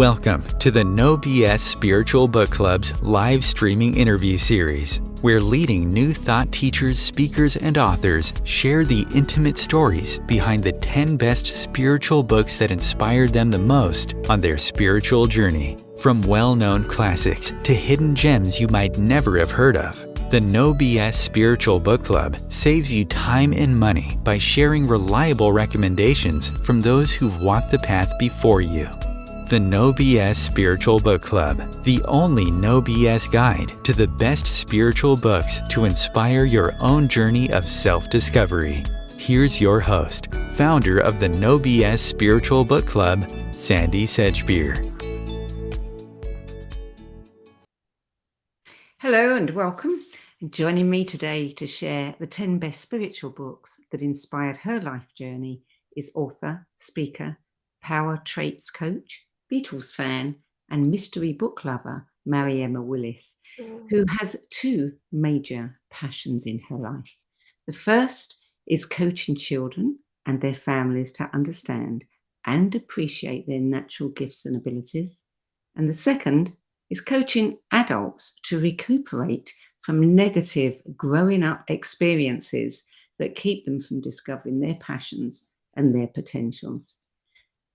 Welcome to the No BS Spiritual Book Club's live streaming interview series, where leading new thought teachers, speakers, and authors share the intimate stories behind the 10 best spiritual books that inspired them the most on their spiritual journey. From well-known classics to hidden gems you might never have heard of, the No BS Spiritual Book Club saves you time and money by sharing reliable recommendations from those who've walked the path before you. The No BS Spiritual Book Club, the only No BS guide to the best spiritual books to inspire your own journey of self-discovery. Here's your host, founder of the No BS Spiritual Book Club, Sandie Sedgbeer. Hello and welcome. Joining me today to share the 10 best spiritual books that inspired her life journey is author, speaker, power traits coach, Beatles fan, and mystery book lover, Mariaemma Willis, who has two major passions in her life. The first is coaching children and their families to understand and appreciate their natural gifts and abilities. And the second is coaching adults to recuperate from negative growing up experiences that keep them from discovering their passions and their potentials.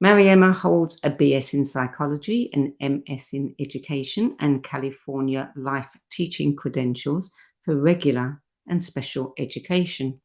Mariaemma holds a BS in psychology, an MS in education, and California life teaching credentials for regular and special education.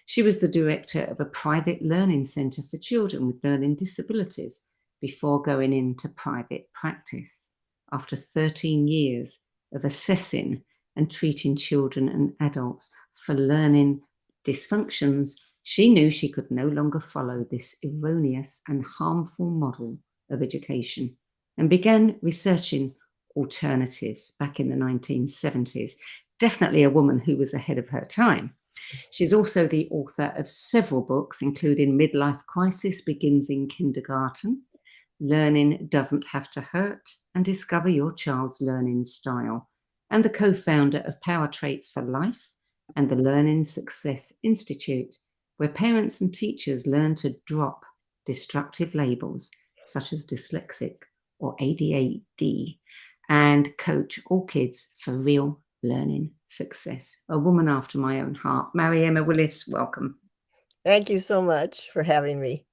She was the director of a private learning center for children with learning disabilities before going into private practice. After 13 years of assessing and treating children and adults for learning dysfunctions, she knew she could no longer follow this erroneous and harmful model of education and began researching alternatives back in the 1970s. Definitely a woman who was ahead of her time. She's also the author of several books, including Midlife Crisis Begins in Kindergarten, Learning Doesn't Have to Hurt, and Discover Your Child's Learning Style, and the co-founder of Power Traits for Life and the Learning Success Institute, where parents and teachers learn to drop destructive labels such as dyslexic or ADHD and coach all kids for real learning success. A woman after my own heart. Mariaemma Willis, welcome. Thank you so much for having me.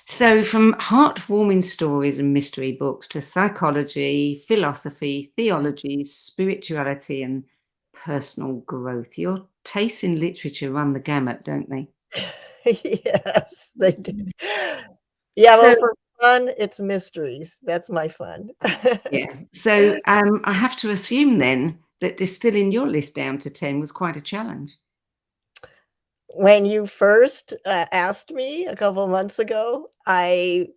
So from heartwarming stories and mystery books to psychology, philosophy, theology, spirituality, and personal growth, your tastes in literature run the gamut, don't they? Yes, they do. Yeah, So, well, for fun, it's mysteries. That's my fun. yeah. So I have to assume then that distilling your list down to 10 was quite a challenge. When you first asked me a couple months ago, I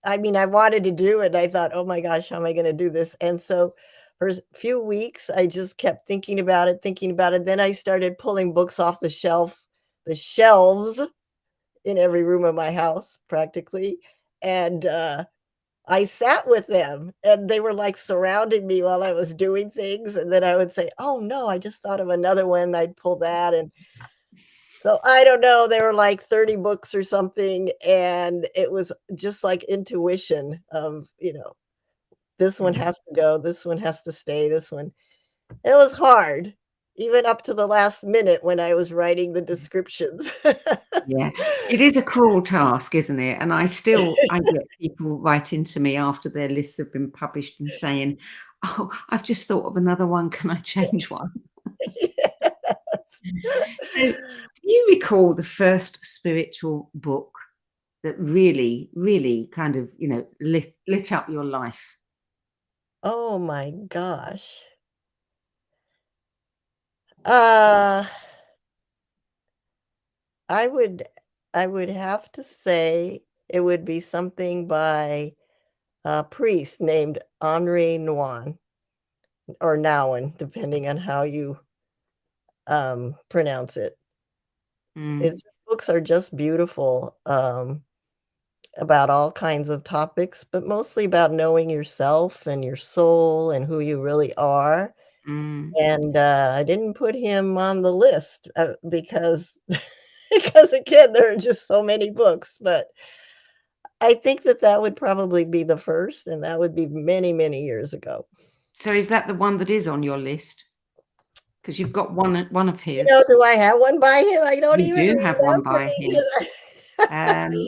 wanted to do it. I thought, oh my gosh, how am I going to do this? And so for a few weeks, I just kept thinking about it. Then I started pulling books off the shelves in every room of my house practically. And I sat with them and they were like surrounding me while I was doing things. And then I would say, oh no, I just thought of another one. I'd pull that. And so I don't know, there were like 30 books or something. And it was just like intuition of, this one has to go, this one has to stay, this one. It was hard, even up to the last minute when I was writing the descriptions. Yeah, it is a cruel task, isn't it? And I get people writing to me after their lists have been published and saying, oh, I've just thought of another one. Can I change one? Yes. So do you recall the first spiritual book that really, really kind of, lit up your life? Oh my gosh. I would have to say it would be something by a priest named Henri Nouwen or Nouwen, depending on how you pronounce it. His books are just beautiful, about all kinds of topics, but mostly about knowing yourself and your soul and who you really are. And I didn't put him on the list because again, there are just so many books, but I think that would probably be the first, and that would be many, many years ago. So is that the one that is on your list? Because you've got one of You know, his. do I have one by him? I don't You even do have one remember. by him.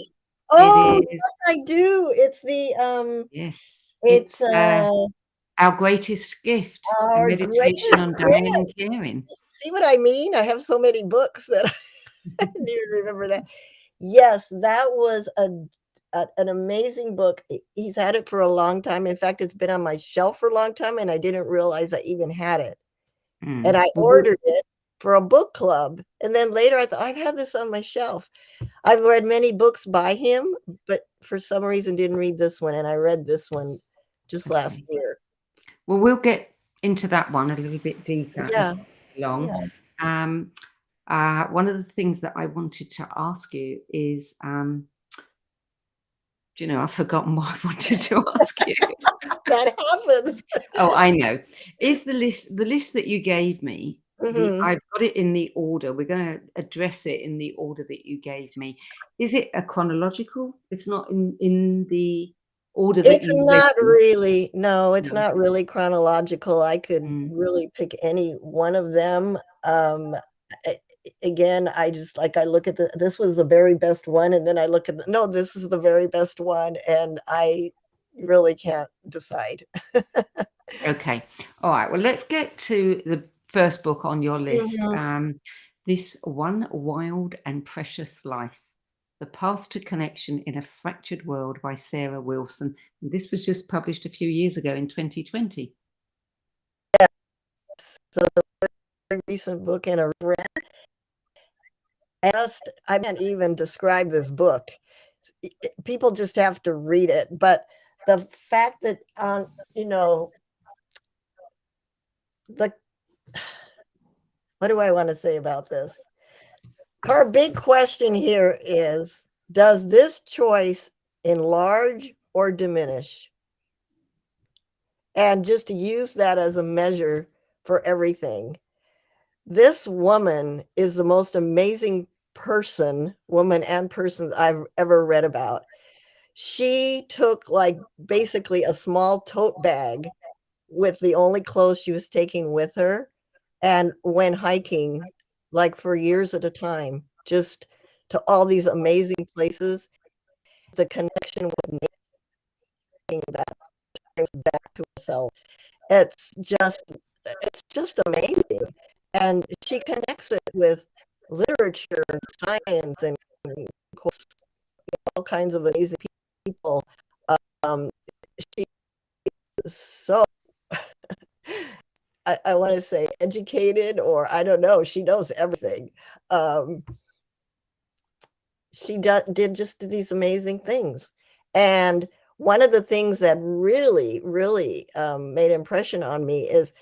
Oh, It is, yes, I do. It's the, yes, it's, it's Our Greatest Gift, a Our meditation Greatest on dying and Gift. caring. See what I mean? I have so many books that I didn't even remember that. Yes, that was an amazing book. He's had it for a long time. In fact, it's been on my shelf for a long time, and I didn't realize I even had it. And I Well, ordered it for a book club, and then later I thought, "I've had this on my shelf." I've read many books by him, but for some reason didn't read this one, and I read this one just last year. well, we'll get into that one a little bit deeper as Yeah, we go along. yeah. One of the things that I wanted to ask you is, do you know, I've forgotten what I wanted to ask you. That happens. Oh, I know. Is the list that you gave me, Mhm. I've got it in the order. We're gonna address it in the order that you gave me. Is it a chronological? It's not in the order that It's you read not them? really no, it's No. not really chronological. I could Mm. really pick any one of them. A Again, I just like, I look at this was the very best one, and then I look at no, this is the very best one, and I really can't decide. Okay. All right. Well, let's get to the first book on your list. Mhm. This One Wild and Precious Life: The Path to Connection in a Fractured World by Sarah Wilson. This was just published a few years ago in 2020. So the very recent book and a read. I can't even describe this book. People just have to read it. But the fact that, you know, the what do I want to say about this? Our big question here is, does this choice enlarge or diminish? And just to use that as a measure for everything. This woman is the most amazing woman and person I've ever read about. She took, like, basically a small tote bag with the only clothes she was taking with her and went hiking, like, for years at a time, just to all these amazing places. The connection with nature that brings back to herself. It's just amazing, and she connects it with literature and science and, of course, all kinds of amazing people. Um, she is so I wanna say educated, or I don't know, she knows everything. Um, she did just these amazing things, and one of the things that really, really, made impression on me is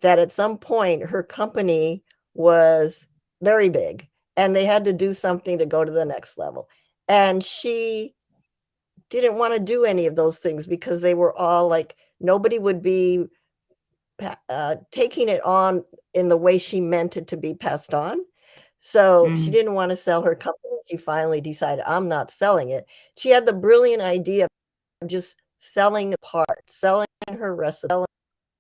that at some point, her company was very big, and they had to do something to go to the next level, and she didn't wanna do any of those things because they were all like nobody would be taking it on in the way she meant it to be passed on. So she Mm. didn't want to sell her company. She finally decided, I'm not selling it. She had the brilliant idea of just selling parts, selling her recipe,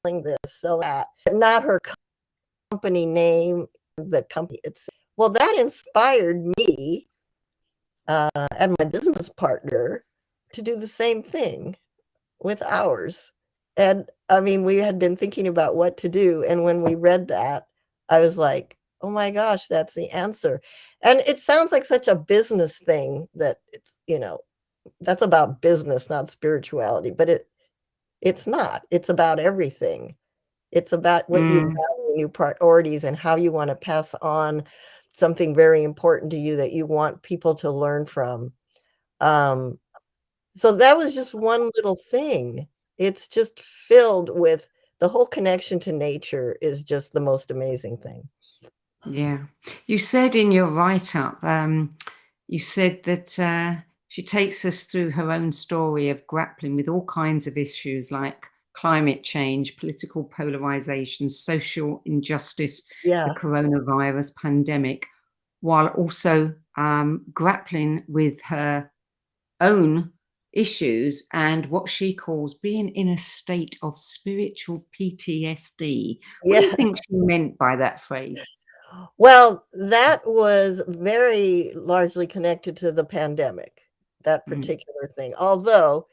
selling this, selling that, but not her company name, the company itself. Well, that inspired me and my business partner to do the same thing with ours. And I mean, we had been thinking about what to do. And when we read that, I was like, oh my gosh, that's the answer. And it sounds like such a business thing that it's, that's about business, not spirituality, but it's not. It's about everything. It's about what you Mm. value, your priorities, and how you want to pass on something very important to you that you want people to learn from. Um, so that was just one little thing. It's just filled with the whole connection to nature is just the most amazing thing. Yeah. You said in your write-up, you said that she takes us through her own story of grappling with all kinds of issues like climate change, political polarization, social injustice, the Yeah. coronavirus pandemic, while also grappling with her own issues and what she calls being in a state of spiritual PTSD. What do you Yeah. think she meant by that phrase? Well, that was very largely connected to the pandemic, that Mm, particular thing. Although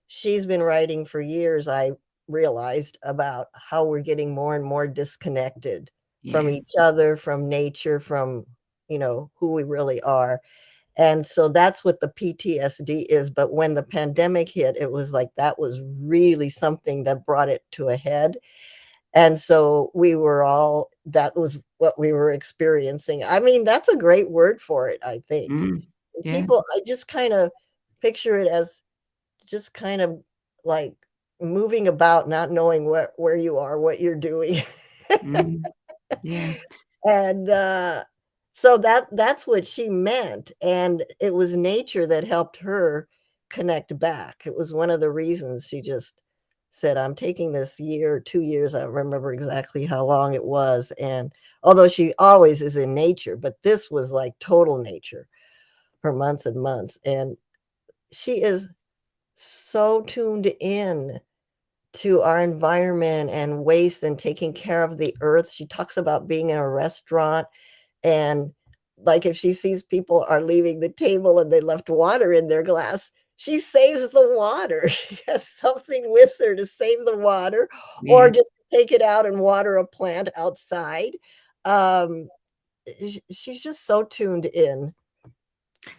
she's been writing for years, I realized, about how we're getting more and more disconnected from yeah. each other, from nature, from, who we really are. And so that's what the PTSD is. But when the pandemic hit, it was like that was really something that brought it to a head. And so we were all that was what we were experiencing. I mean, that's a great word for it, I think. Mm, yeah. People, I just kind of picture it as just kind of like moving about, not knowing where you are, what you're doing. Mm, yeah. And, so that's what she meant, and it was nature that helped her connect back. It was one of the reasons she just said, "I'm taking this year, 2 years," I don't remember exactly how long it was, and although she always is in nature, but this was like total nature for months and months, and she is so tuned in to our environment and waste and taking care of the earth. She talks about being in a restaurant and, like, if she sees people are leaving the table and they left water in their glass, she saves the water. She has something with her to save the water or Yeah. just take it out and water a plant outside. Um, she's just so tuned in.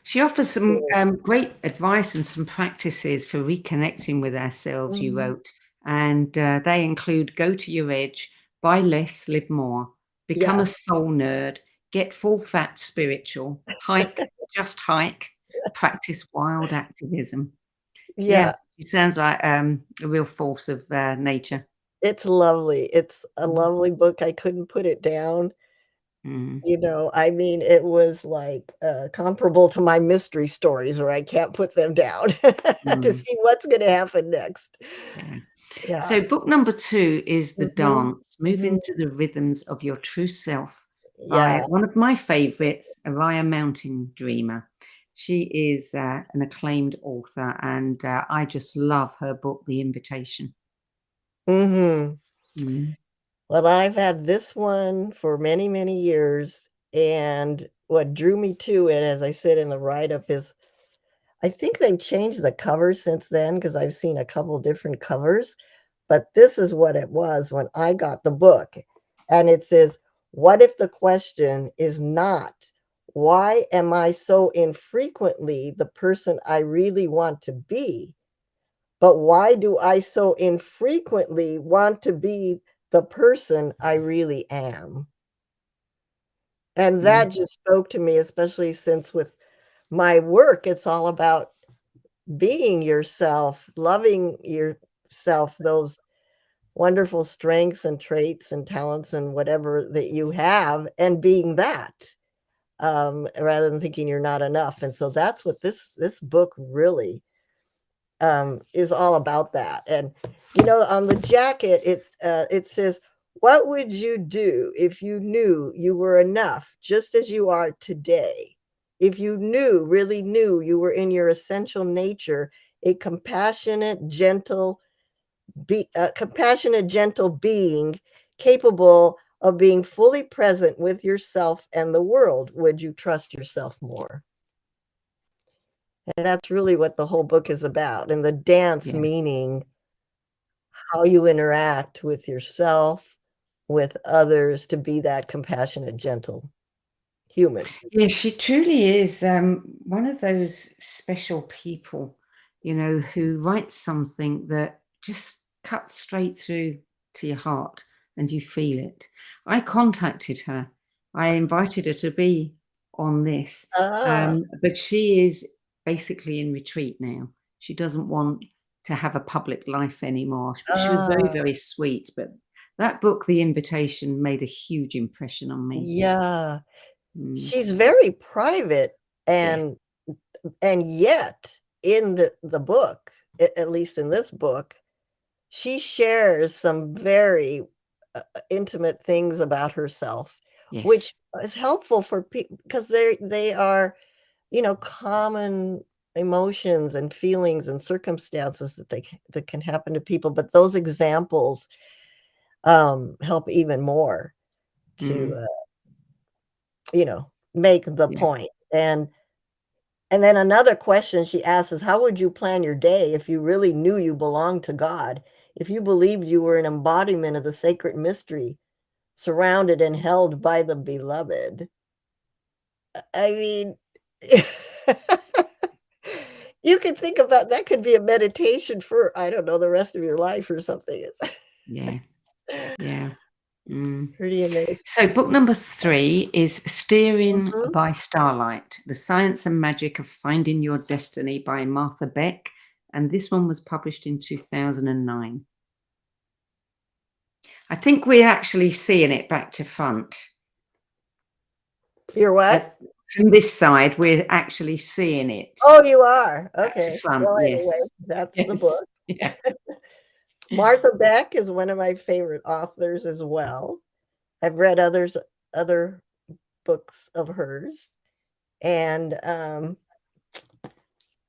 She offers some to great advice and some practices for reconnecting with ourselves, you Mhm. wrote. And they include go to your edge, buy less, live more, become a Yeah. soul nerd, get full fat spiritual, hike, just hike, practice wild activism. Yeah, Yeah, she sounds like a real force of nature. it's lovely. It's a Mm, lovely book. I couldn't put it down. mm, I mean, it was like, comparable to my mystery stories where I can't put them down to mm, see what's gonna happen next. yeah. Yeah. So, book number 2 is The Mhm. Dance, Move Mhm. into the Rhythms of Your True Self by Yeah. one of my favorites, Araya Mountain Dreamer. She is an acclaimed author, and I just love her book, The Invitation. Mhm. Mm, Well, I've had this one for many, many years, and what drew me to it, as I said in the write-up, is I think they've changed the cover since then because 'cause I've seen a couple different covers, but this is what it was when I got the book, and it says, "What if the question is not, 'Why am I so infrequently the person I really want to be?' But why do I so infrequently want to be the person I really am?" And mm, that just spoke to me, especially since with my work, it's all about being yourself, loving yourself, those wonderful strengths and traits and talents and whatever that you have, and being that, rather than thinking you're not enough. And so that's what this book really is all about that. And on the jacket, it says, "What would you do if you knew you were enough just as you are today? If you really knew you were in your essential nature, a compassionate, gentle being capable of being fully present with yourself and the world, would you trust yourself more?" And that's really what the whole book is about. And the dance yeah. meaning how you interact with yourself, with others to be that compassionate, gentle human. Yeah, she truly is one of those special people, who writes something that just cuts straight through to your heart and you feel it. I contacted her. I invited her to be on this, Ah, but she is basically in retreat now. She doesn't want to have a public life anymore. She was very, ah, very sweet, but that book, The Invitation, made a huge impression on me. yeah. Mm, She's very private yeah. and yet in the book, at least in this book, she shares some very, intimate things about herself, Yes. which is helpful for people because they are, common emotions and feelings and circumstances that can happen to people, but those examples help even more to make the Yeah. point. And then another question she asks is, how would you plan your day if you really knew you belonged to God? If you believed you were an embodiment of the sacred mystery, surrounded and held by the beloved? I mean, you could think about that could be a meditation for, I don't know, the rest of your life or something. It's Yeah. Yeah. Mm. pretty amazing. So book number 3 is Steering Mhm. by Starlight, The Science and Magic of Finding Your Destiny by Martha Beck. And this one was published in 2009. I think we're actually seeing it back to front. You're what? From this side, we're actually seeing it Oh, you are? back to Okay. front. Well, anyway, Yes. that's the Yes. book. Yeah. Martha Beck is one of my favorite authors as well. I've read other books of hers. And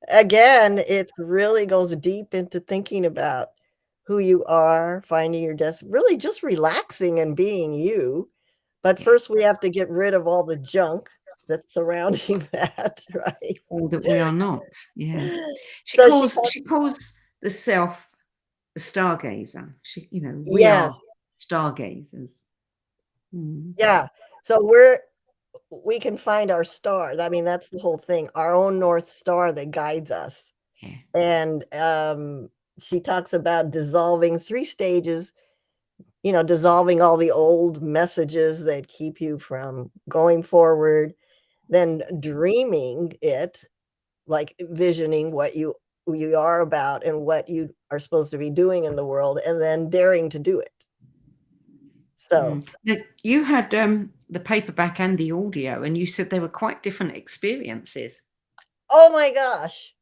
again, it really goes deep into thinking about who you are, finding your destiny, really just relaxing and being you. But Yeah. first we have to get rid of all the junk that's surrounding that, right? All that we are not. Yeah. She So she calls talks, she calls the self the stargazer. We yes, are stargazers. Mm. yeah. So we can find our star. I mean, that's the whole thing, our own North Star that guides us. Yeah. And she talks about dissolving 3 stages, dissolving all the old messages that keep you from going forward, then dreaming it, like visioning who you are about and what you are supposed to be doing in the world, and then daring to do it. So, Now, you had the paperback and the audio, and you said they were quite different experiences. oh my gosh,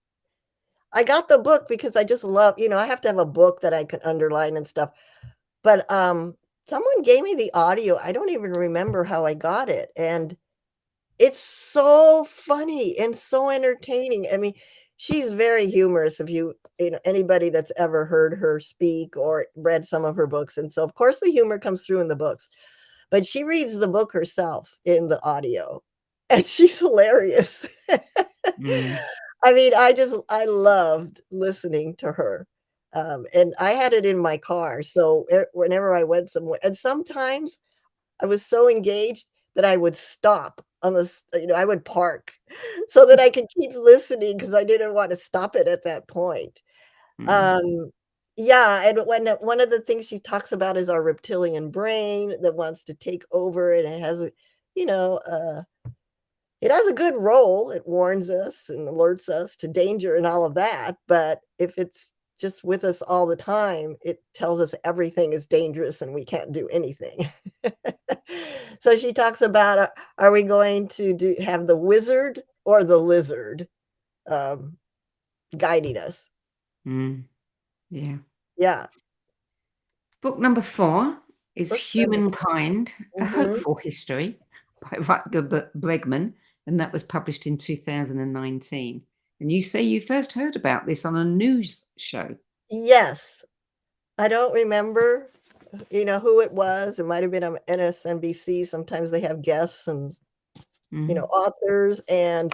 I got the book because I just love, I have to have a book that I can underline and stuff. But someone gave me the audio. I don't even remember how I got it. And it's so funny and so entertaining. I mean, she's very humorous if anybody that's ever heard her speak or read some of her books. And so of course the humor comes through in the books. But she reads the book herself in the audio. And she's hilarious. Mm. I mean, I loved listening to her. And I had it in my car. So whenever I went somewhere, and sometimes I was so engaged that I would stop on I would park so that I could keep listening because I didn't want to stop it at that point. Mm. Um, yeah, and one of the things she talks about is our reptilian brain that wants to take over, and it has you know, uh, it has a good role. It warns us and alerts us to danger and all of that, but if it's just with us all the time, it tells us everything is dangerous and we can't do anything. So she talks about, are we going to have the wizard or the lizard guiding us? Mm. Yeah. Yeah. Book number 4 is Book number Humankind, A mhm. Hopeful History by Rutger Bregman, and that was published in 2019. And you say you first heard about this on a news show. Yes. I don't remember, who it was. It might have been on NSNBC. Sometimes they have guests and, Mhm. authors. And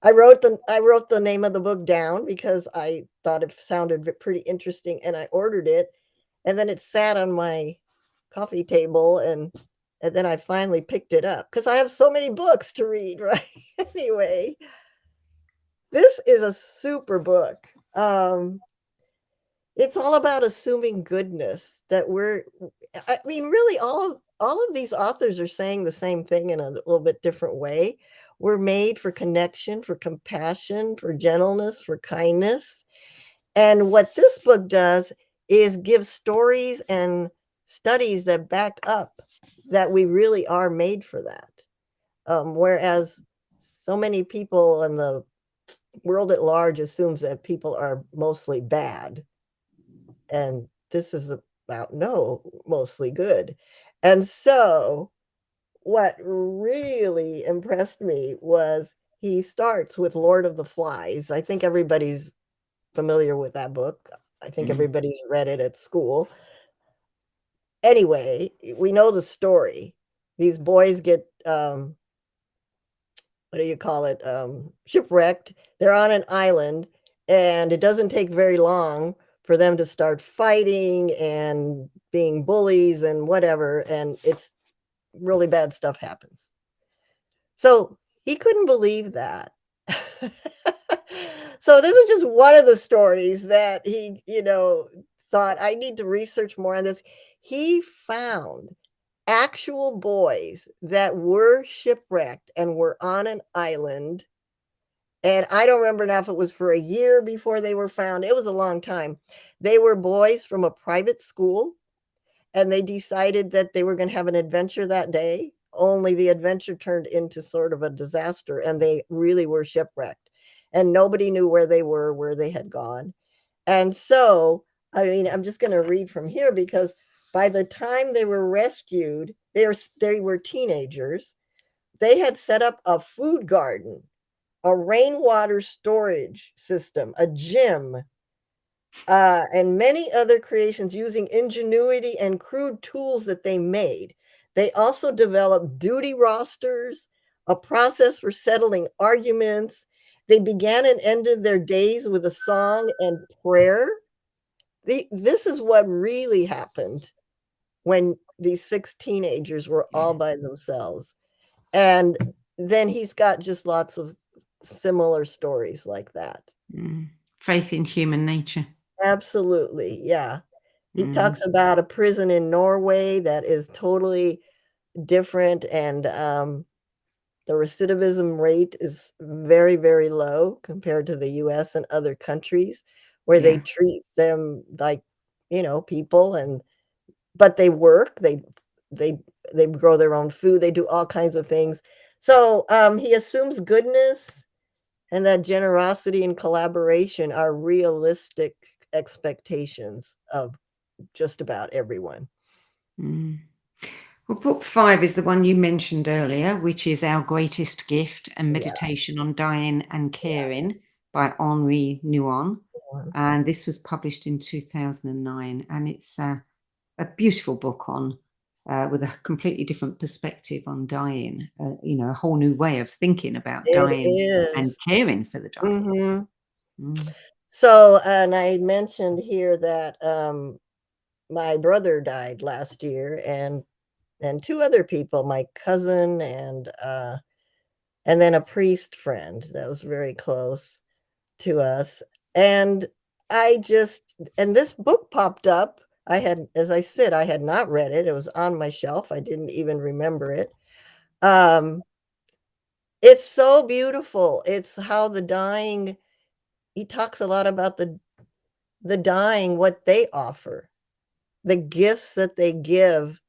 I wrote the name of the book down because I thought it sounded pretty interesting, and I ordered it. And then it sat on my coffee table, and then I finally picked it up because I have so many books to read, right? Anyway, this is a super book. It's all about assuming goodness, that I mean, really all of these authors are saying the same thing in a little bit different way. We're made for connection, for compassion, for gentleness, for kindness. And what this book does is give stories and studies that back up that we really are made for that. Whereas so many people in the world at large assumes that people are mostly bad. And this is about no, mostly good. And so what really impressed me was he starts with Lord of the Flies. I think everybody's familiar with that book. I think everybody's read it at school. Anyway, we know the story. These boys get, what do you call it? Shipwrecked. They're on an island, and it doesn't take very long for them to start fighting and being bullies and whatever. And it's really bad stuff happens. So he couldn't believe that. So this is just one of the stories that he, thought, I need to research more on this. He found actual boys that were shipwrecked and were on an island. And I don't remember now if it was for a year before they were found. It was a long time. They were boys from a private school, and they decided that they were going to have an adventure that day. Only the adventure turned into sort of a disaster, and they really were shipwrecked. And nobody knew where they were, where they had gone. And so, I mean, I'm just going to read from here, because by the time they were rescued, they were teenagers. They had set up a food garden, a rainwater storage system, a gym, and many other creations using ingenuity and crude tools that they made. They also developed duty rosters, a process for settling arguments. They began and ended their days with a song and prayer. This is what really happened when these 6 teenagers were all by themselves. And then he's got just lots of similar stories like that. Faith in human nature. Absolutely, yeah. He talks about a prison in Norway that is totally different, and the recidivism rate is very, very low compared to the US and other countries, where they treat them like, people, but they work, they grow their own food, they do all kinds of things. So, he assumes goodness and that generosity and collaboration are realistic expectations of just about everyone. Well, book 5 is the one you mentioned earlier, which is Our Greatest Gift, a meditation on dying and caring by Henri Nouwen. And this was published in 2009. And it's a beautiful book on with a completely different perspective on dying, a whole new way of thinking about dying and caring for the dying. So, and I mentioned here that my brother died last year, and 2 other people, my cousin and then a priest friend that was very close to us. And this book popped up. As I said, I had not read it. It was on my shelf. I didn't even remember it. It's so beautiful. It's how the dying, he talks a lot about the dying, what they offer, the gifts that they give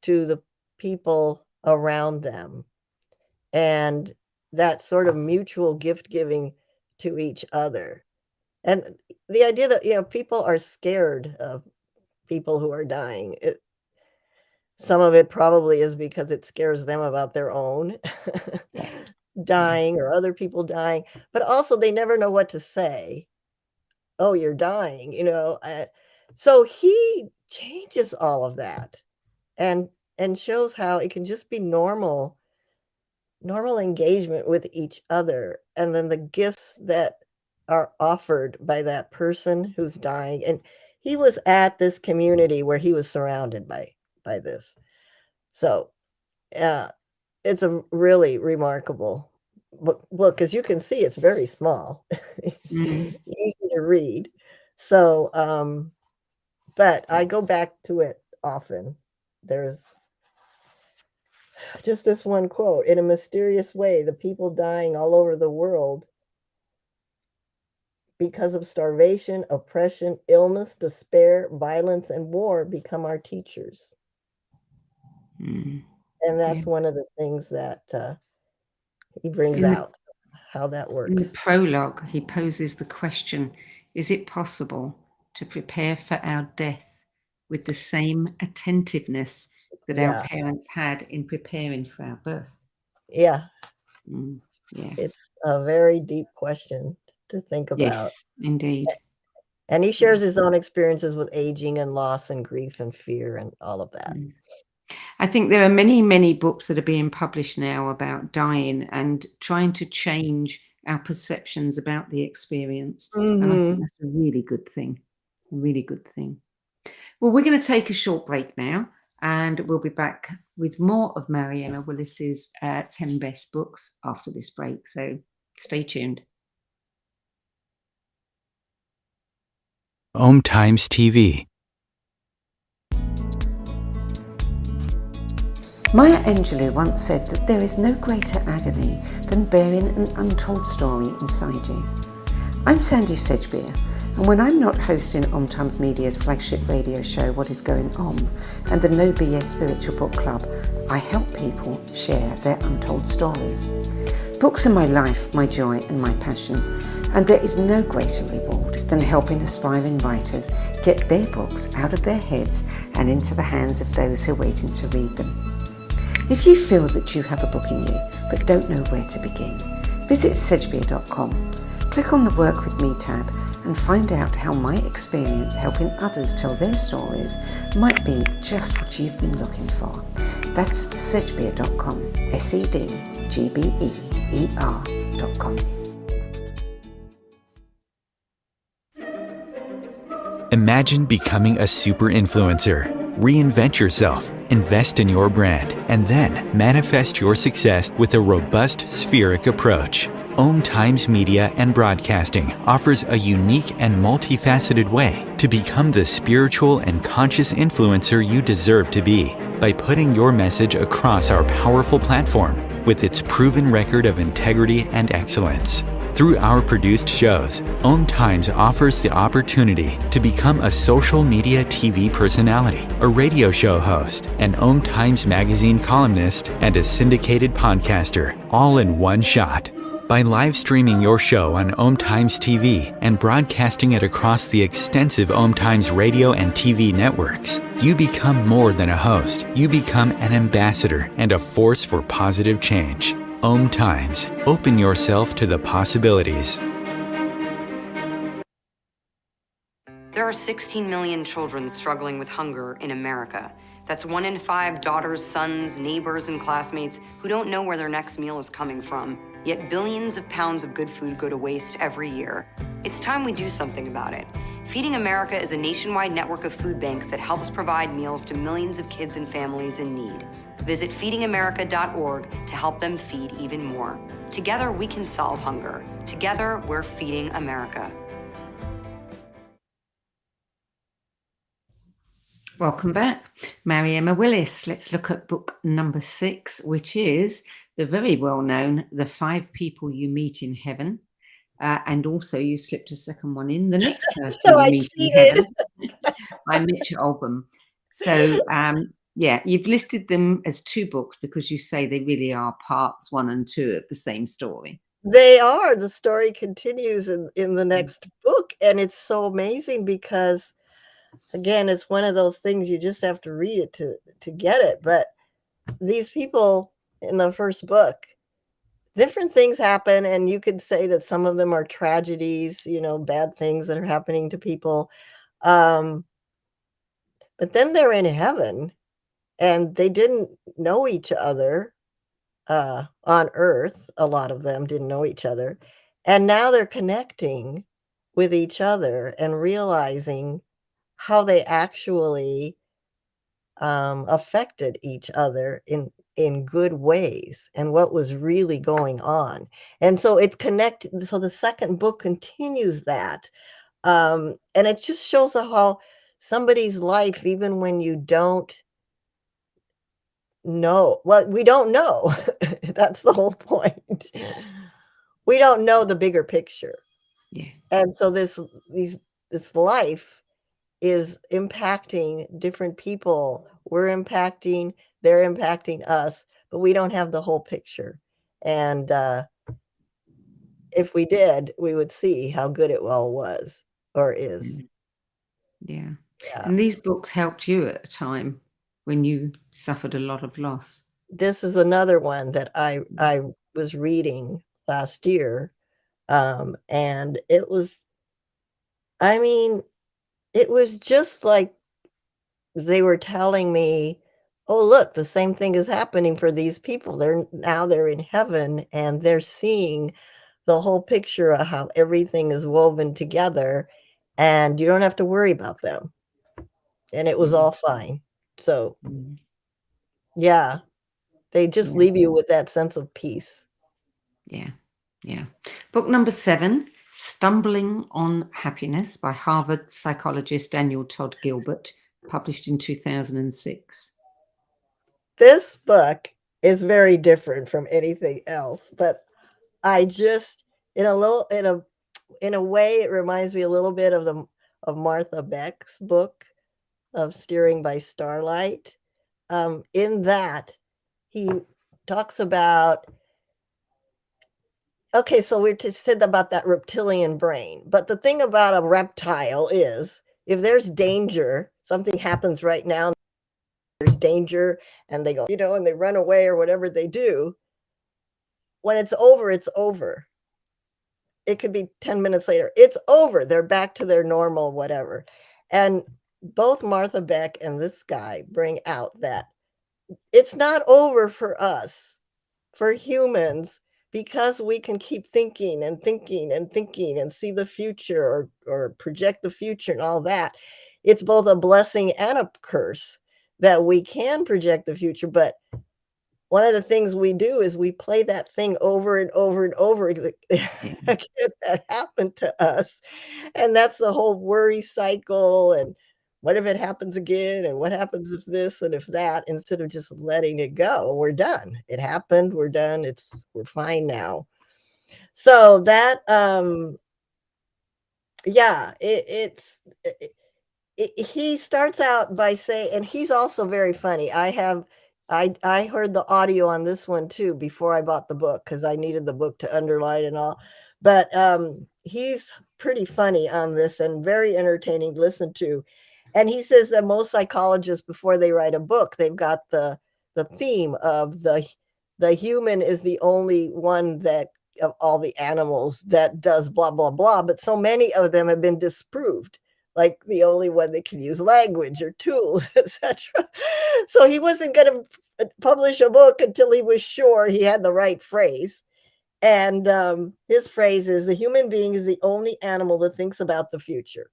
to the people around them, and that sort of mutual gift giving to each other. And the idea that, people are scared of people who are dying. Some of it probably is because it scares them about their own dying or other people dying, but also they never know what to say. Oh, you're dying, so he changes all of that and shows how it can just be normal engagement with each other, and then the gifts that are offered by that person who's dying. And he was at this community where he was surrounded by this. So, it's a really remarkable book, as you can see, it's very small. It's easy to read. So, but I go back to it often. There's just this one quote: "In a mysterious way, the people dying all over the world because of starvation, oppression, illness, despair, violence, and war become our teachers." And that's one of the things that he brings out, how that works. In the prologue, he poses the question, is it possible to prepare for our death with the same attentiveness that our parents had in preparing for our birth? Yeah. Yeah. It's a very deep question to think about. Yes, indeed. And he shares his own experiences with aging and loss and grief and fear and all of that. Mm. I think there are many, many books that are being published now about dying and trying to change our perceptions about the experience. And I think Mhm. that's a really good thing. A really good thing. Well, we're going to take a short break now, and we'll be back with more of Mariaemma Willis's 10 best books after this break. So stay tuned. Om Times TV. Maya Angelou once said that there is no greater agony than bearing an untold story inside you. I'm Sandie Sedgbeer, and when I'm not hosting Om Times Media's flagship radio show What Is Going On and the No BS Spiritual Book Club, I help people share their untold stories. Books are my life, my joy and my passion, and there is no greater reward than helping aspiring writers get their books out of their heads and into the hands of those who are waiting to read them. If you feel that you have a book in you but don't know where to begin, visit Sedgbeer.com. Click on the Work With Me tab and find out how my experience helping others tell their stories might be just what you've been looking for. That's Sedgbeer.com, SEDGBEER.com. Imagine becoming a super influencer. Reinvent yourself, invest in your brand, and then manifest your success with a robust spheric approach. Om Times Media and Broadcasting offers a unique and multifaceted way to become the spiritual and conscious influencer you deserve to be by putting your message across our powerful platform with its proven record of integrity and excellence. Through our produced shows, Om Times offers the opportunity to become a social media TV personality, a radio show host, an Om Times magazine columnist, and a syndicated podcaster, all in one shot. By live streaming your show on Om Times TV and broadcasting it across the extensive Om Times radio and TV networks, you become more than a host. You become an ambassador and a force for positive change. Om Times. Open yourself to the possibilities. There are 16 million children struggling with hunger in America. That's 1 in 5 daughters, sons, neighbors, and classmates who don't know where their next meal is coming from. Yet billions of pounds of good food go to waste every year. It's time we do something about it. Feeding America is a nationwide network of food banks that helps provide meals to millions of kids and families in need. Visit feedingamerica.org to help them feed even more. Together, we can solve hunger. Together, we're feeding America. Welcome back. Mariaemma Willis. Let's look at book number 6, which is the very well-known The 5 People You Meet in Heaven. And also you slipped a second one in, The Next Person So You I Meet in cheated. Heaven by Mitch Albom. So, yeah, you've listed them as 2 books because you say they really are parts 1 and 2 of the same story. They are. The story continues in the next book, and it's so amazing because, again, it's one of those things you just have to read it to get it. But these people in the first book, different things happen, and you could say that some of them are tragedies, bad things that are happening to people. But then they're in heaven, and they didn't know each other on Earth. A lot of them didn't know each other. And now they're connecting with each other and realizing how they actually affected each other in good ways and what was really going on. And so it's connected. So the second book continues that. And it just shows how somebody's life, even when you don't know, well, we don't know. That's the whole point. We don't know the bigger picture. Yeah. And so this life is impacting different people. They're impacting us, but we don't have the whole picture. And if we did, we would see how good it all was or is. Yeah. Yeah. And these books helped you at a time when you suffered a lot of loss. This is another one that I was reading last year. And it was, I mean, it was just like they were telling me, oh, look, the same thing is happening for these people. They're in heaven and they're seeing the whole picture of how everything is woven together and you don't have to worry about them. And it was all fine. So, Mm. yeah, they just Yeah. leave you with that sense of peace. Yeah. Yeah. Book number 7, Stumbling on Happiness by Harvard psychologist Daniel Todd Gilbert, published in 2006. This book is very different from anything else, but I just in a way it reminds me a little bit of Martha Beck's book of Steering by Starlight. In that he talks about, okay, so we just said about that reptilian brain, but the thing about a reptile is if there's danger, something happens right now, there's danger, and they go, and they run away or whatever they do. When it's over, it's over. It could be 10 minutes later. It's over. They're back to their normal whatever. And both Martha Beck and this guy bring out that it's not over for us, for humans, because we can keep thinking and thinking and thinking and see the future or project the future and all that. It's both a blessing and a curse that we can project the future, but one of the things we do is we play that thing over and over and over again that happened to us. And that's the whole worry cycle. And what if it happens again? And what happens if this and if that, instead of just letting it go? We're done. It happened. We're done. We're fine now. So that, yeah, he starts out by saying, and he's also very funny. I heard the audio on this one too before I bought the book because I needed the book to underline and all. But he's pretty funny on this and very entertaining to listen to. And he says that most psychologists, before they write a book, they've got the theme of the human is the only one that of all the animals that does blah blah blah. But so many of them have been disproved, like the only one that can use language or tools, etc. So he wasn't going to publish a book until he was sure he had the right phrase. And his phrase is, the human being is the only animal that thinks about the future.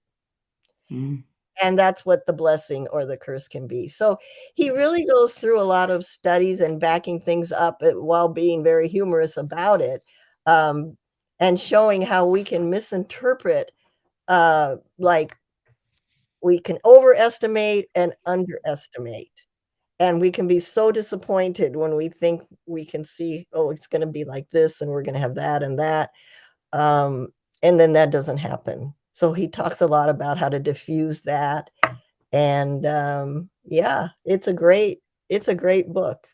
Mm. And that's what the blessing or the curse can be. So he really goes through a lot of studies and backing things up while being very humorous about it, and showing how we can misinterpret, like we can overestimate and underestimate. And we can be so disappointed when we think we can see, oh, it's going to be like this and we're going to have that and that. And then that doesn't happen. So he talks a lot about how to diffuse that. And yeah, it's a great book.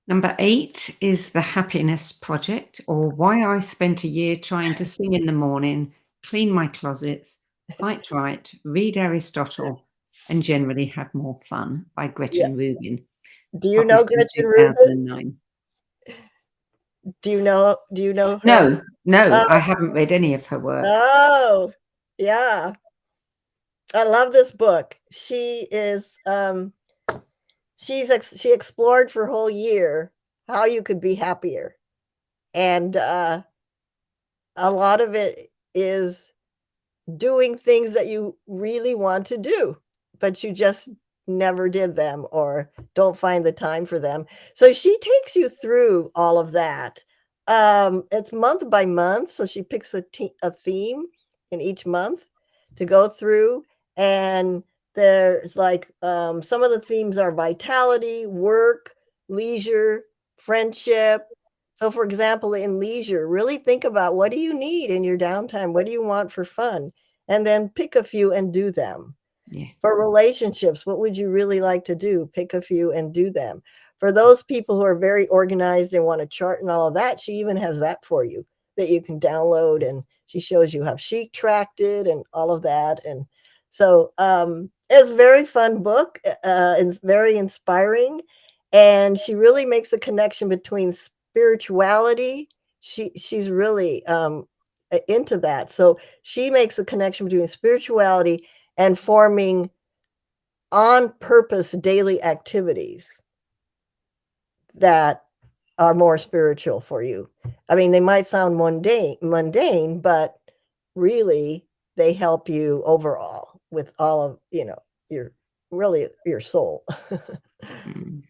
Number 8 is The Happiness Project, or Why I Spent a Year Trying to Sing in the Morning, Clean My Closets, Fight Right, Read Aristotle, and Generally Have More Fun by Gretchen Rubin. Do you know published in Gretchen Rubin? 2009. Do you know her? No, I haven't read any of her work. Oh, yeah. I love this book. She is she explored for a whole year how you could be happier. And a lot of it is doing things that you really want to do, but you just never did them or don't find the time for them. So she takes you through all of that. It's month by month. So she picks a theme in each month to go through. And there's like, some of the themes are vitality, work, leisure, friendship. So for example, in leisure, really think about, what do you need in your downtime? What do you want for fun? And then pick a few and do them. Yeah. For relationships, what would you really like to do? Pick a few and do them. For those people who are very organized and want to chart and all of that, she even has that for you that you can download, and she shows you how she tracked it and all of that. And so it's a very fun book. It's very inspiring. And she really makes a connection between spirituality. She's really into that. So she makes a connection between spirituality and forming on purpose daily activities that are more spiritual for you. I mean, they might sound mundane, but really they help you overall with all of, your soul. Mm.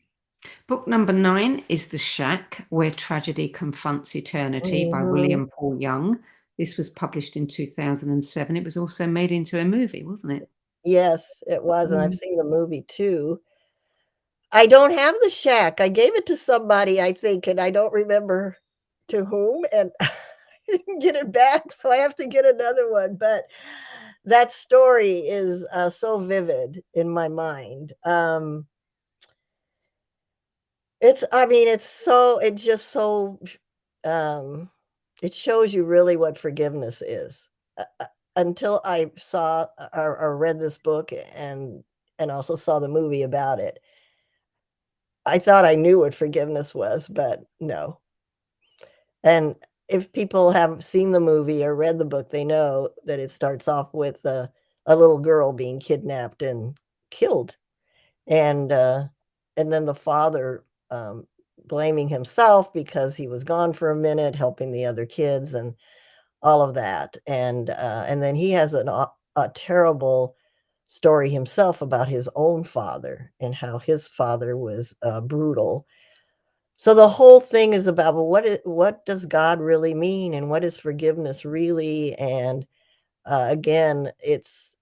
Book number 9 is The Shack, Where Tragedy Confronts Eternity by William Paul Young. This was published in 2007. It was also made into a movie, wasn't it? Yes, it was. And I've seen the movie too. I don't have The Shack. I gave it to somebody, I think, and I don't remember to whom, and I didn't get it back, so I have to get another one. But that story is so vivid in my mind. It shows you really what forgiveness is. Until I saw or read this book and also saw the movie about it, I thought I knew what forgiveness was, but no. And if people have seen the movie or read the book, they know that it starts off with a little girl being kidnapped and killed. And then the father blaming himself because he was gone for a minute, helping the other kids and all of that. And then he has a terrible story himself about his own father and how his father was brutal. So the whole thing is about, well, what does God really mean, and what is forgiveness really? And again, it's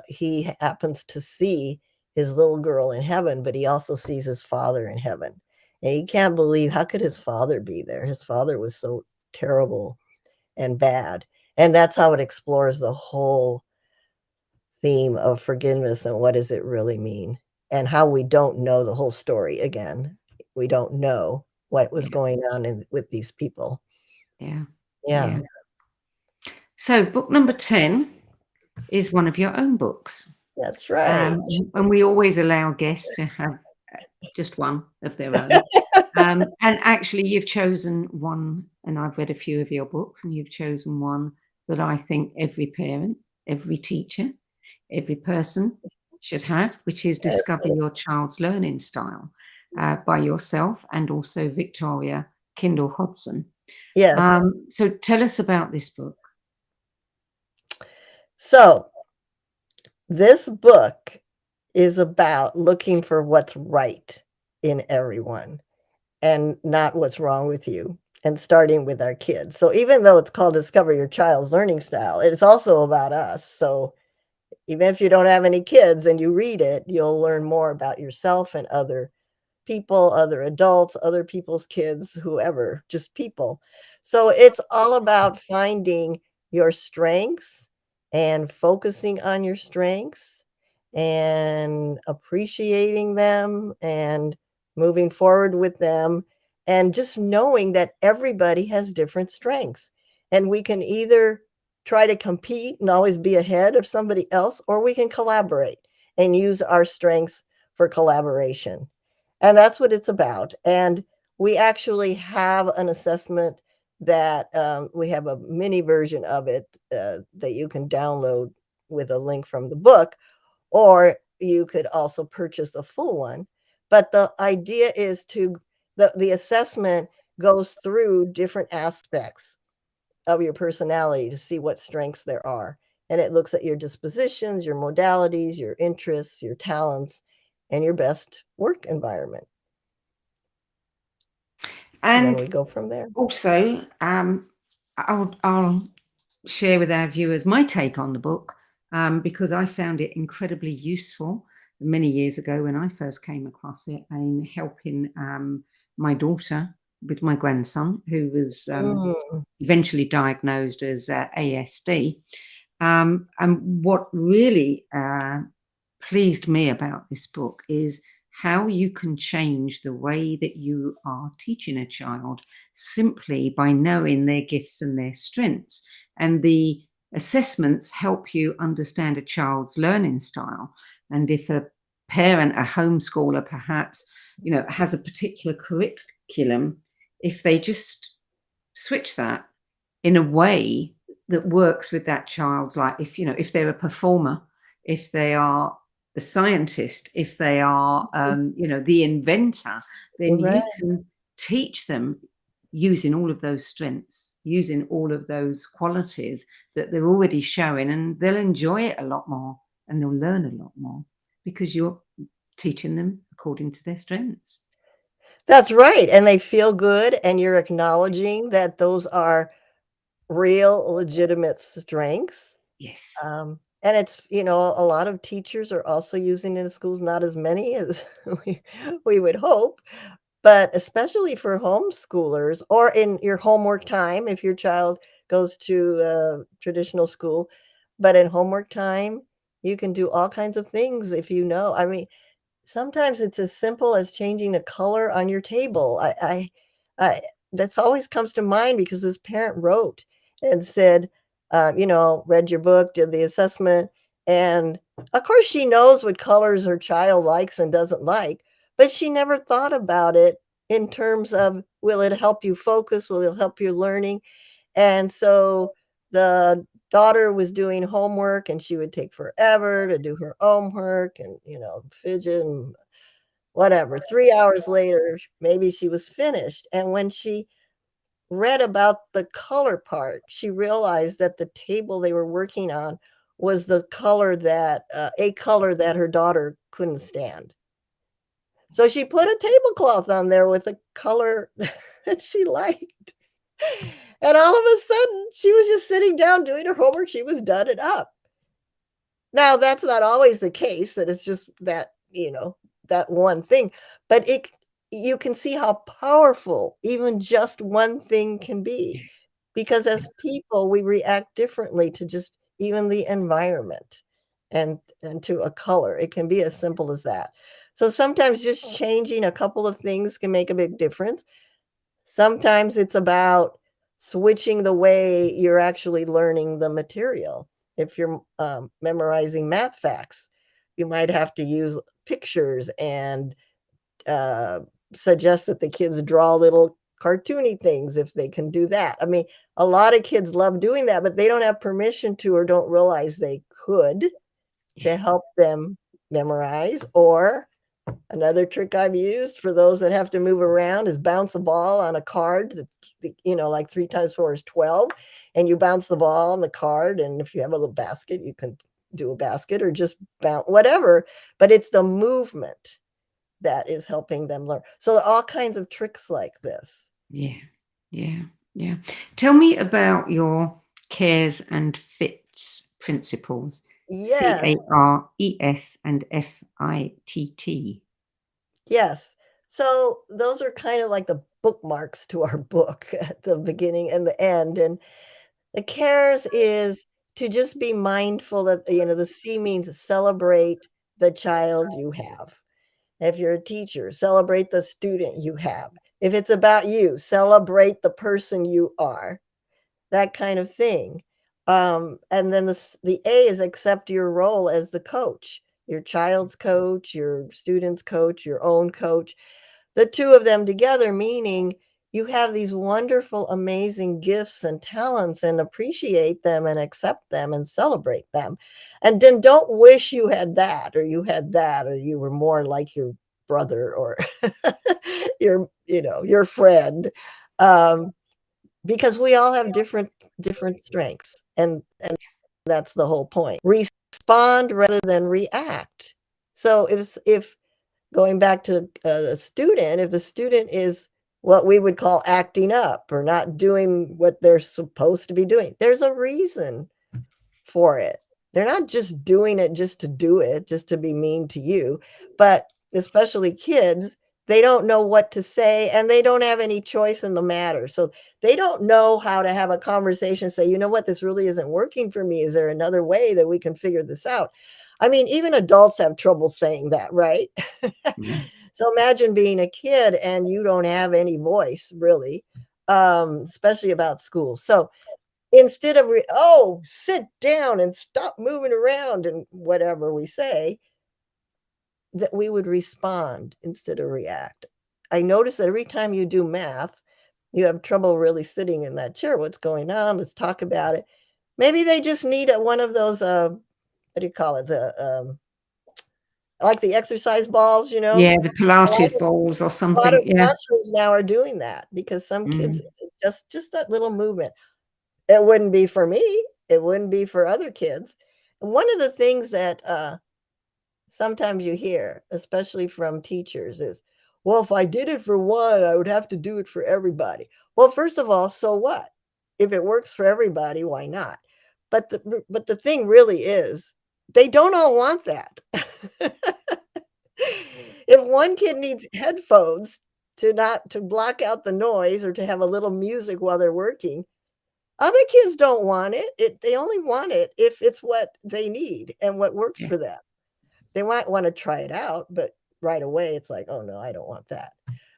he happens to see his little girl in heaven, but he also sees his father in heaven, and he can't believe, how could his father be there? His father was so terrible and bad, and that's how it explores the whole theme of forgiveness and what does it really mean, and how we don't know the whole story. Again, we don't know what was going on with these people. Yeah. So book number 10 is one of your own books. That's right. And we always allow guests to have just one of their own. And actually, you've chosen one, and I've read a few of your books, and you've chosen one that I think every parent, every teacher, every person should have, which is Discover Your Child's Learning Style by yourself and also Victoria Kindle Hodson. Yes. So tell us about this book. So this book is about looking for what's right in everyone and not what's wrong with you, and starting with our kids. So even though it's called Discover Your Child's Learning Style, it's also about us. So even if you don't have any kids and you read it, you'll learn more about yourself and other people, other adults, other people's kids, whoever, just people. So it's all about finding your strengths and focusing on your strengths and appreciating them and moving forward with them, and just knowing that everybody has different strengths, and we can either try to compete and always be ahead of somebody else, or we can collaborate and use our strengths for collaboration. And that's what it's about. And we actually have an assessment that we have a mini version of it that you can download with a link from the book, or you could also purchase a full one. But the idea is the assessment goes through different aspects of your personality to see what strengths there are. And it looks at your dispositions, your modalities, your interests, your talents, and your best work environment. And then we go from there. Also, I'll share with our viewers my take on the book, because I found it incredibly useful many years ago when I first came across it, in helping my daughter with my grandson, who was eventually diagnosed as ASD. And what really pleased me about this book is how you can change the way that you are teaching a child simply by knowing their gifts and their strengths. And the assessments help you understand a child's learning style. And if a parent, a homeschooler perhaps, has a particular curriculum, if they just switch that in a way that works with that child's life. If they're a performer, if they are the scientist, if they are, the inventor, then you Right. can teach them using all of those strengths, using all of those qualities that they're already showing, and they'll enjoy it a lot more and they'll learn a lot more because you're teaching them according to their strengths. That's right, and they feel good, and you're acknowledging that those are real, legitimate strengths. Yes. And it's, a lot of teachers are also using it in schools, not as many as we would hope, but especially for homeschoolers or in your homework time, if your child goes to traditional school, but in homework time, you can do all kinds of things if you know. I mean, sometimes it's as simple as changing the color on your table. I that's always comes to mind because this parent wrote and said, read your book, did the assessment, and of course she knows what colors her child likes and doesn't like, but she never thought about it in terms of, will it help you focus? Will it help your learning? And so the daughter was doing homework and she would take forever to do her homework and, fidget and whatever. 3 hours later, maybe she was finished. And when she read about the color part, she realized that the table they were working on was the color that a color that her daughter couldn't stand. So she put a tablecloth on there with a color that she liked. And all of a sudden, she was just sitting down doing her homework. She was done and up. Now, that's not always the case, that it's just that, that one thing, but you can see how powerful even just one thing can be, because as people, we react differently to just even the environment and to a color. It can be as simple as that. So sometimes just changing a couple of things can make a big difference. Sometimes it's about switching the way you're actually learning the material. If you're memorizing math facts, you might have to use pictures and uh, suggest that the kids draw little cartoony things if they can do that. I mean, a lot of kids love doing that, but they don't have permission to or don't realize they could to help them memorize. Or another trick I've used for those that have to move around is bounce a ball on a card that, like 3 times 4 is 12, and you bounce the ball on the card, and if you have a little basket, you can do a basket or just bounce, whatever, but it's the movement that is helping them learn. So all kinds of tricks like this. Yeah. Tell me about your cares and fits principles. Yes, CARES and FITT. yes. So those are kind of like the bookmarks to our book at the beginning and the end. And the cares is to just be mindful that, the C means celebrate the child you have. If you're a teacher, celebrate the student you have. If it's about you, celebrate the person you are, that kind of thing. And then the A is accept your role as the coach, your child's coach, your student's coach, your own coach. The two of them together, meaning you have these wonderful, amazing gifts and talents, and appreciate them and accept them and celebrate them. And then don't wish you had that, or you had that, or you were more like your brother or your friend. Because we all have different strengths, and that's the whole point. Respond rather than react. So if going back to a student, if the student is what we would call acting up or not doing what they're supposed to be doing, there's a reason for it. They're not just doing it just to do it, just to be mean to you, but especially kids, they don't know what to say and they don't have any choice in the matter. So they don't know how to have a conversation, say, you know what, this really isn't working for me. Is there another way that we can figure this out? I mean, even adults have trouble saying that, right? So imagine being a kid and you don't have any voice, really, especially about school. So instead of, sit down and stop moving around and whatever we say, that we would respond instead of react. I notice that every time you do math, you have trouble really sitting in that chair. What's going on? Let's talk about it. Maybe they just need one of those, what do you call it? Like the exercise balls, you know? Yeah, the Pilates balls or A lot something. of Yeah. classrooms now are doing that because some kids, Mm. just that little movement. It wouldn't be for me. It wouldn't be for other kids. And one of the things that sometimes you hear, especially from teachers, is, well, if I did it for one, I would have to do it for everybody. Well, first of all, so what? If it works for everybody, why not? But the thing really is, they don't all want that. If one kid needs headphones to block out the noise or to have a little music while they're working, other kids don't want it. They only want it if it's what they need and what works Yeah. for them. They might want to try it out, but right away it's like, oh no, I don't want that.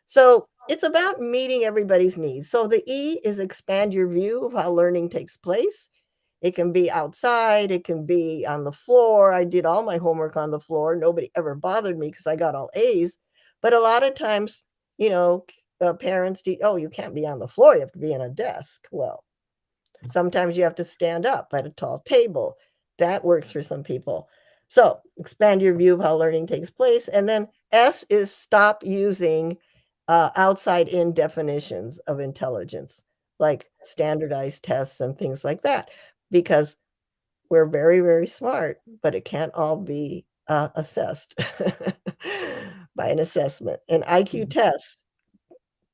So it's about meeting everybody's needs. So the E is expand your view of how learning takes place. It can be outside, it can be on the floor. I did all my homework on the floor. Nobody ever bothered me because I got all A's. But a lot of times, parents do, oh, you can't be on the floor, you have to be in a desk. Well, sometimes you have to stand up at a tall table. That works for some people. So expand your view of how learning takes place. And then S is stop using outside-in definitions of intelligence, like standardized tests and things like that, because we're very, very smart, but it can't all be assessed by an assessment. And IQ tests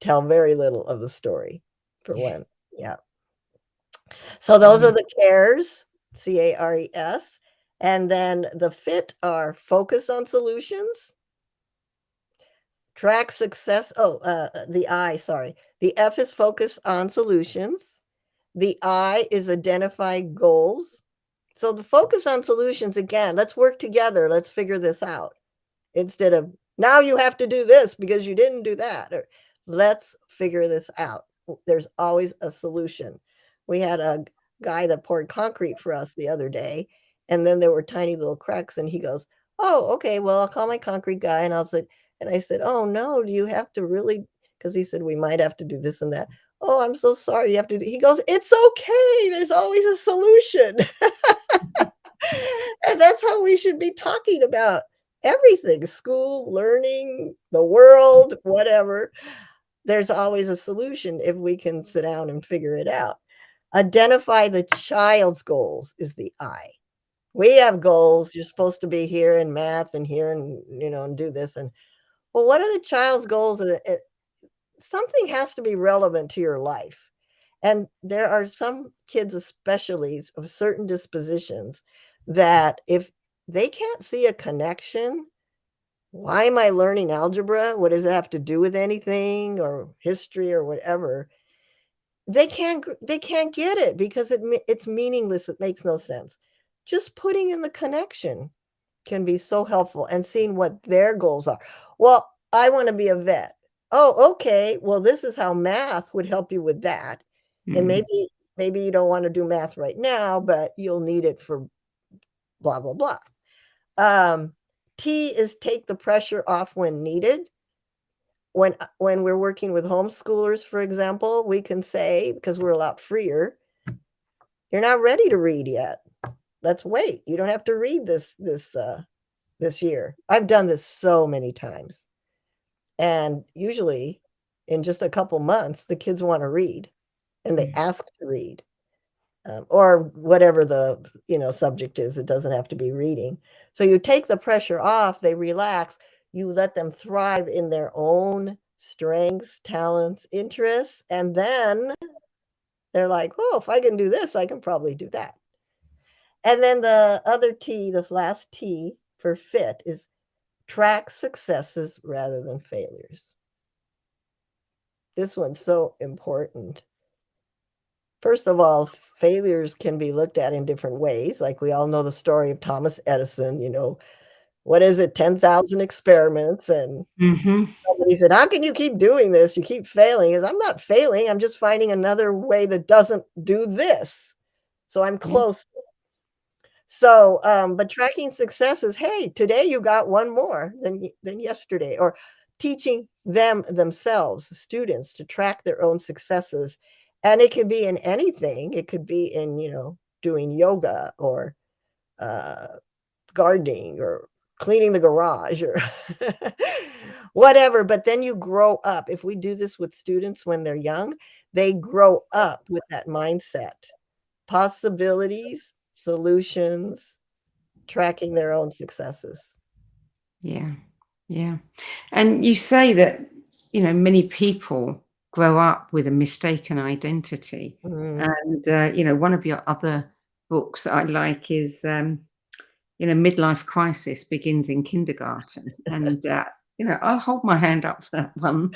tell very little of the story, for Yeah. one. Yeah. So those are the cares, CARES. And then the FIT are focus on solutions, track success. The I, sorry. The F is focus on solutions. The I is identify goals. So the focus on solutions, again, let's work together. Let's figure this out. Instead of, now you have to do this because you didn't do that. Or let's figure this out. There's always a solution. We had a guy that poured concrete for us the other day, and then there were tiny little cracks, and he goes, oh, okay, well, I'll call my concrete guy. And I said, oh no, do you have to really, because he said we might have to do this and that. Oh, I'm so sorry. You have to do, he goes, it's okay. There's always a solution. And that's how we should be talking about everything, school, learning, the world, whatever. There's always a solution if we can sit down and figure it out. Identify the child's goals is the I. We have goals. You're supposed to be here in math and here and, and do this. And well, what are the child's goals? Something has to be relevant to your life. And there are some kids, especially of certain dispositions, that if they can't see a connection, why am I learning algebra? What does it have to do with anything or history or whatever? They can't get it because it's meaningless. It makes no sense. Just putting in the connection can be so helpful, and seeing what their goals are. Well, I want to be a vet. Oh, okay. Well, this is how math would help you with that. And maybe you don't want to do math right now, but you'll need it for blah, blah, blah. T is take the pressure off when needed. When we're working with homeschoolers, for example, we can say, because we're a lot freer, you're not ready to read yet. Let's wait. You don't have to read this year. I've done this so many times. And usually in just a couple months, the kids want to read and they ask to read. Or whatever the subject is. It doesn't have to be reading. So you take the pressure off, they relax, you let them thrive in their own strengths, talents, interests, and then they're like, oh, if I can do this, I can probably do that. And then the other T, the last T for FIT, is track successes rather than failures. This one's so important. First of all, failures can be looked at in different ways. Like we all know the story of Thomas Edison, what is it, 10,000 experiments. And somebody said, how can you keep doing this? You keep failing. He goes, I'm not failing. I'm just finding another way that doesn't do this. So I'm close. So, but tracking success is, hey, today you got one more than yesterday. Or teaching themselves, students, to track their own successes. And it could be in anything. It could be in, doing yoga or gardening or cleaning the garage or whatever. But then you grow up. If we do this with students when they're young, they grow up with that mindset. Possibilities, solutions, tracking their own successes. Yeah. Yeah. And you say that, many people grow up with a mistaken identity. Mm. And, one of your other books that I like is, Midlife Crisis Begins in Kindergarten. And, I'll hold my hand up for that one.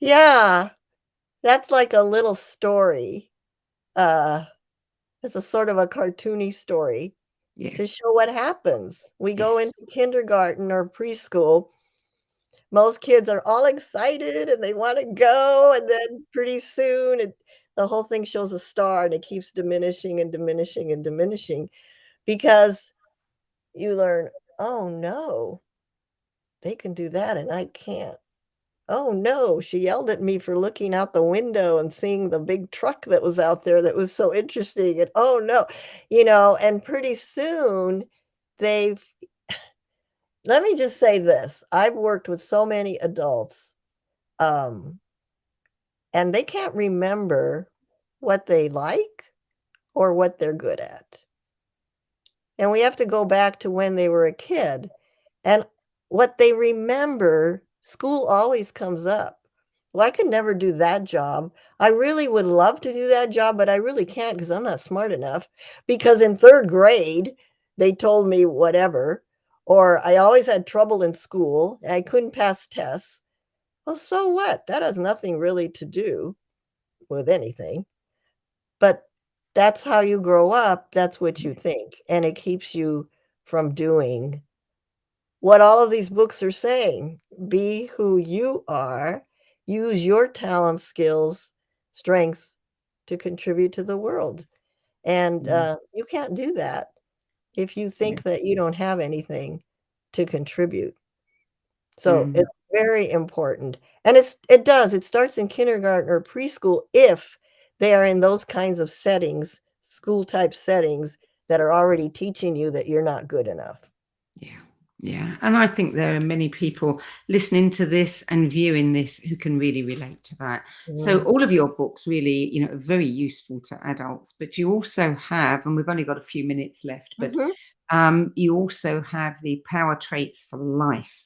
Yeah, that's like a little story. It's a sort of a cartoony story Yeah. to show what happens. We go Yes. into kindergarten or preschool. Most kids are all excited and they want to go, and then pretty soon the whole thing shows a star and it keeps diminishing and diminishing and diminishing because you learn, oh no, they can do that and I can't. Oh no, she yelled at me for looking out the window and seeing the big truck that was out there that was so interesting. And oh no, and pretty soon they've, let me just say this. I've worked with so many adults, and they can't remember what they like or what they're good at. And we have to go back to when they were a kid. And what they remember, school always comes up. Well, I could never do that job. I really would love to do that job, but I really can't because I'm not smart enough. Because in 3rd grade, they told me whatever, or I always had trouble in school. I couldn't pass tests. Well, so what? That has nothing really to do with anything. But that's how you grow up. That's what you think. And it keeps you from doing what all of these books are saying. Be who you are. Use your talents, skills, strengths to contribute to the world. And you can't do that if you think that you don't have anything to contribute. So it's very important. And it starts in kindergarten or preschool if they are in those kinds of settings, school type settings that are already teaching you that you're not good enough. Yeah. Yeah. And I think there are many people listening to this and viewing this who can really relate to that. So all of your books really, are very useful to adults, but you also have, and we've only got a few minutes left, but you also have the Power Traits for Life.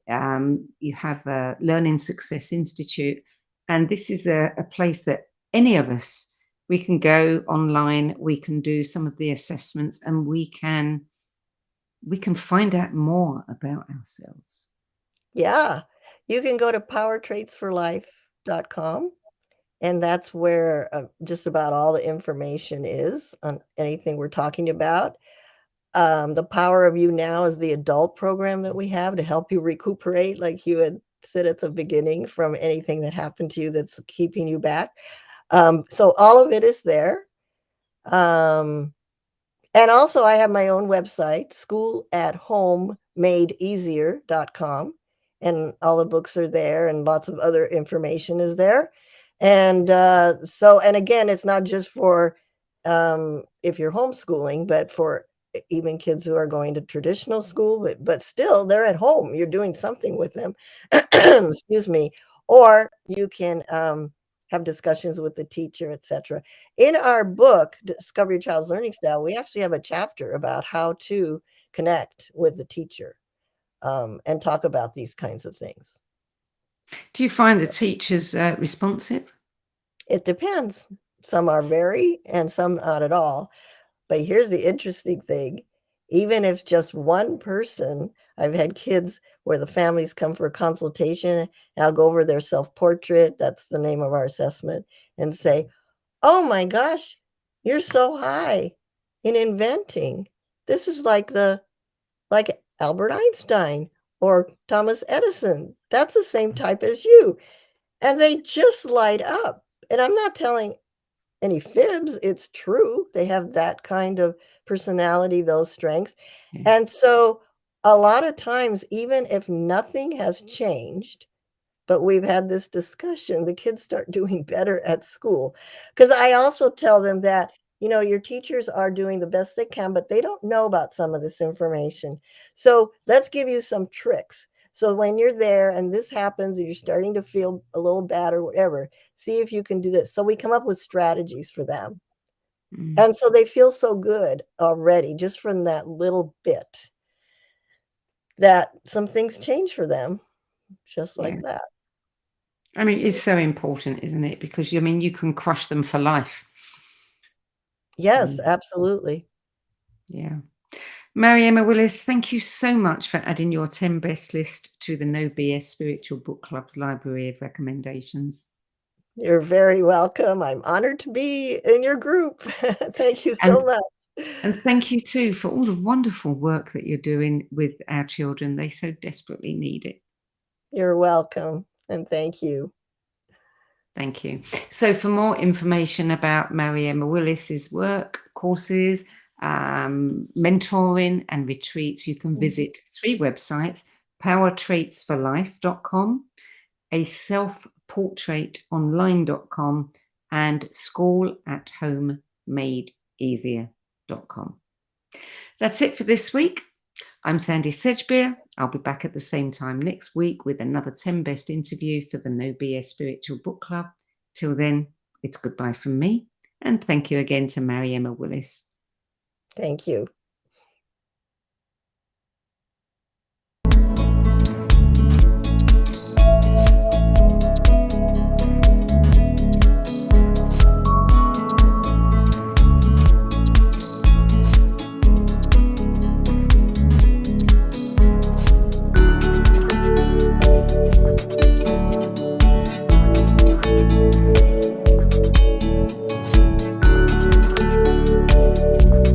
You have a Learning Success Institute, and this is a place that any of us, we can go online, we can do some of the assessments, and we can find out more about ourselves. Yeah. You can go to powertraitsforlife.com, and that's where just about all the information is on anything we're talking about. The Power of You Now is the adult program that we have to help you recuperate, like you had said at the beginning, from anything that happened to you that's keeping you back. So all of it is there. And also I have my own website, schoolathomemadeeasier.com, and all the books are there and lots of other information is there. And and again, it's not just for if you're homeschooling, but for even kids who are going to traditional school, but still they're at home. You're doing something with them. Excuse me. Or you can have discussions with the teacher, etc. In our book, Discover Your Child's Learning Style, we actually have a chapter about how to connect with the teacher and talk about these kinds of things. Do you find the teachers responsive? It depends. Some are very, and some not at all. But here's the interesting thing. Even if just one person, I've had kids where the families come for a consultation, and I'll go over their self-portrait, that's the name of our assessment, and say, oh my gosh, you're so high in inventing. This is like Albert Einstein or Thomas Edison. That's the same type as you. And they just light up. And I'm not telling any fibs. It's true. They have that kind of personality, those strengths. And so a lot of times, even if nothing has changed, but we've had this discussion, the kids start doing better at school. Because I also tell them that, your teachers are doing the best they can, but they don't know about some of this information. So let's give you some tricks. So when you're there and this happens and you're starting to feel a little bad or whatever, see if you can do this. So we come up with strategies for them. And so they feel so good already just from that little bit that some things change for them just like that. I mean, it's so important, isn't it? Because, you can crush them for life. Yes, absolutely. Yeah. Mariaemma Willis, thank you so much for adding your 10 best list to the No BS Spiritual Book Club's library of recommendations. You're very welcome. I'm honored to be in your group. Thank you so much. And thank you too for all the wonderful work that you're doing with our children. They so desperately need it. You're welcome. And thank you. Thank you. So for more information about Mariaemma Willis's work, courses, mentoring and retreats, you can visit 3 websites: powertraitsforlife.com, a selfportraitonline.com, and schoolatomeMadeEasier.com. That's it for this week. I'm Sandie Sedgbeer. I'll be back at the same time next week with another 10 best interview for the No BS Spiritual Book Club. Till then, it's goodbye from me. And thank you again to Mariaemma Willis. Thank you.